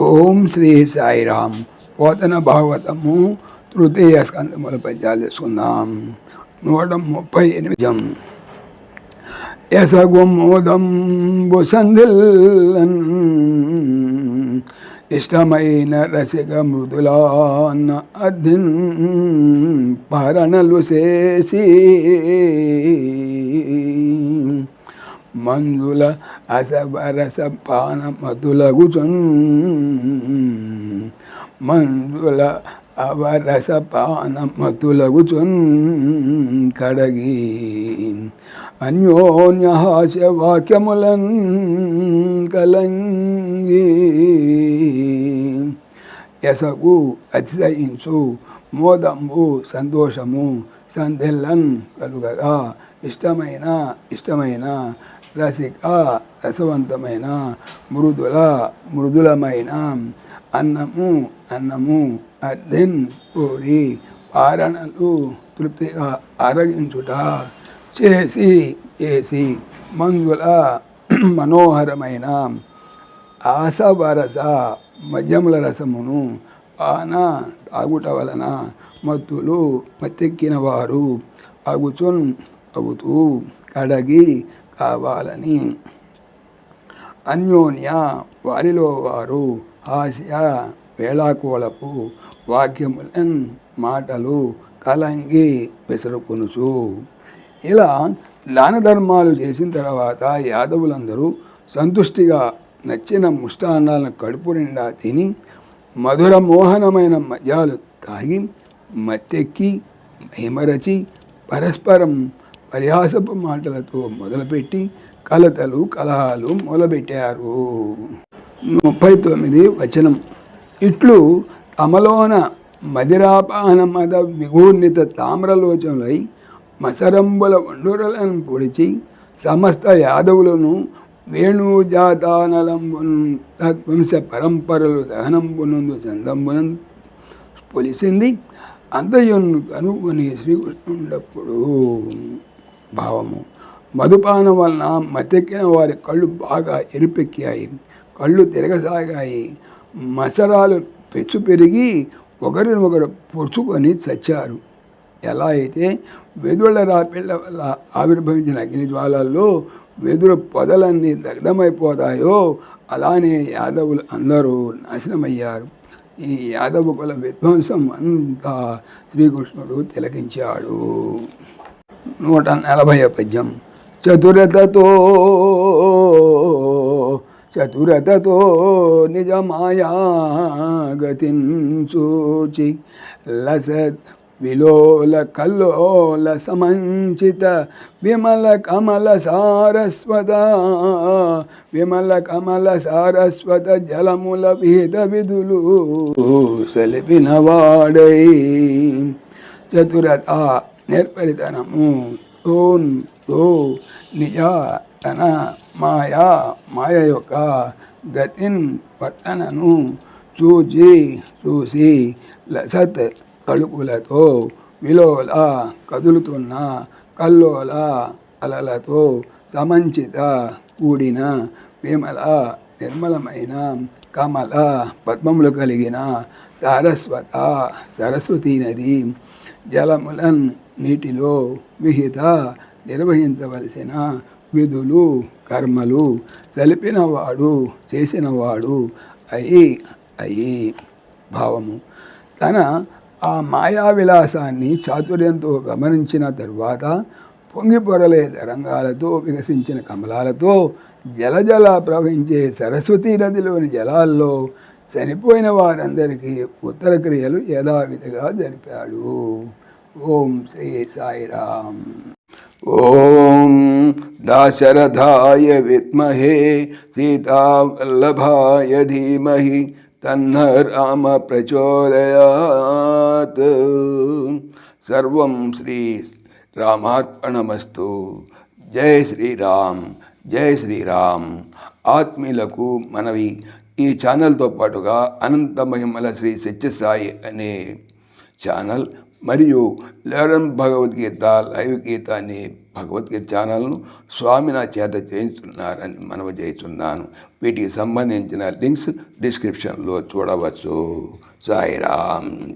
ఓం శ్రీ సాయిరామ్. పోతన భాగవతము తృతీయ స్కందముల పద్యాలు తీసుకుందాం. 138. యసగుమోదంబు సంధిల్లన్ ఇష్టమైన రసిక మృదులాన్న అర్ధిన్ పరణలు చేసి మంజుల అసవరస పానమతులగుచున్ మంజుల అవరస పానమతులగుచున్ కడగి అన్యోన్య హాస్య వాక్యములన్ కలంగి యసగు అతిశయించు మోదంబు సంతోషము సంధిల్లన్ కలుగగా ఇష్టమైన రసిక రసవంతమైన మృదులమైన అన్నము అర్ధిన్ పూరి పారణలు తృప్తిగా అరగించుట చేసి మంజుల మనోహరమైన ఆసవరస మద్యముల రసమును పాన తాగుట వలన మత్తెక్కిన వారు అవుతూ కడగి కావాలని అన్యోన్య వారిలో వారు హాస్య వేళాకోళపు వాక్యములన్ మాటలు కలంగి విసురుకొనుచు. ఇలా దాన ధర్మాలు చేసిన తర్వాత యాదవులందరూ సంతుష్టిగా నచ్చిన ముష్టాన్నాలను కడుపు నిండా తిని మధుర మోహనమైన మద్యాలు తాగి మత్తెక్కి మహిమరచి పరస్పరం పరిహాసపు మాటలతో మొదలుపెట్టి కలతలు కలహాలు మొదలుపెట్టారు. 39 వచనం. ఇట్లు తమలోన మదిరాపాన మద విఘూర్ణిత తామ్రలోచనలై మసరంబుల వండురలను పొడిచి సమస్త యాదవులను వేణుజాతానలంబును తద్వంశ పరంపరలు దహనంబునందు చందంబునం పొలిసింది అంతయును కనుగొని శ్రీకృష్ణుడప్పుడు. భావము: మధుపానం వలన మత్తెక్కిన వారి కళ్ళు బాగా ఎరుపెక్కాయి, కళ్ళు తిరగసాగాయి, మసరాలు పెచ్చు పెరిగి ఒకరినొకరు పొడుచుకొని చచ్చారు. ఎలా అయితే వెదుళ్ళ రాపిళ్ల వల్ల ఆవిర్భవించిన అగ్ని జ్వాలల్లో వెదురు పొదలన్నీ దగ్ధమైపోతాయో అలానే యాదవులు అందరూ నాశనమయ్యారు. ఈ యాదవ కుల విధ్వంసం అంతా శ్రీకృష్ణుడు తిలకించాడు. 140 పద్యం. చతురతతో నిజమాయా గతిన్ సూచి లసత్ విలోల కల్లోల సమంచిత విమల కమల సారస్వత జలముల విహిత విధులు సెలిపిన వాడై. చతురత నేర్పరితనము, తో నిజ తన మాయ యొక్క గతిన్ వర్తనను చూసి లసత్ కలుపులతో విలోల కదులుతున్న కల్లోల అలలతో సమంచిత కూడిన విమల నిర్మలమైన కమల పద్మములు కలిగిన సరస్వతీ నది జలములన్ నీటిలో విహిత నిర్వహించవలసిన విధులు కర్మలు చేసినవాడు అయి. భావము: తన ఆ మాయా విలాసాన్ని చాతుర్యంతో గమనించిన తరువాత పొంగి పొరలే తరంగాలతో వికసించిన కమలాలతో జలజల ప్రవహించే సరస్వతీ నదిలోని జలాల్లో చనిపోయిన వారందరికీ ఉత్తర క్రియలు యథావిధిగా జరిపాడు. ఓం శ్రీ సాయిరామ్. ఓం దాశరథాయ విద్మహే సీతావల్లభాయ ధీమహి తన్న రామ ప్రచోదయాత్. సర్వం శ్రీ రామార్పణమస్తు. జై శ్రీరామ్, జై శ్రీరామ్. ఆత్మీయులకు మనవి, ఈ ఛానల్తో పాటుగా అనంత మహిమల శ్రీ సత్యసాయి అనే ఛానల్ మరియు లెవెన్ భగవద్గీత లైవ్ గీత అనే భగవద్గీత ఛానల్ను స్వామి నా చేత చేయించున్నారని మనవి చేస్తున్నాను. వీటికి సంబంధించిన లింక్స్ డిస్క్రిప్షన్లో చూడవచ్చు. సాయిరామ్.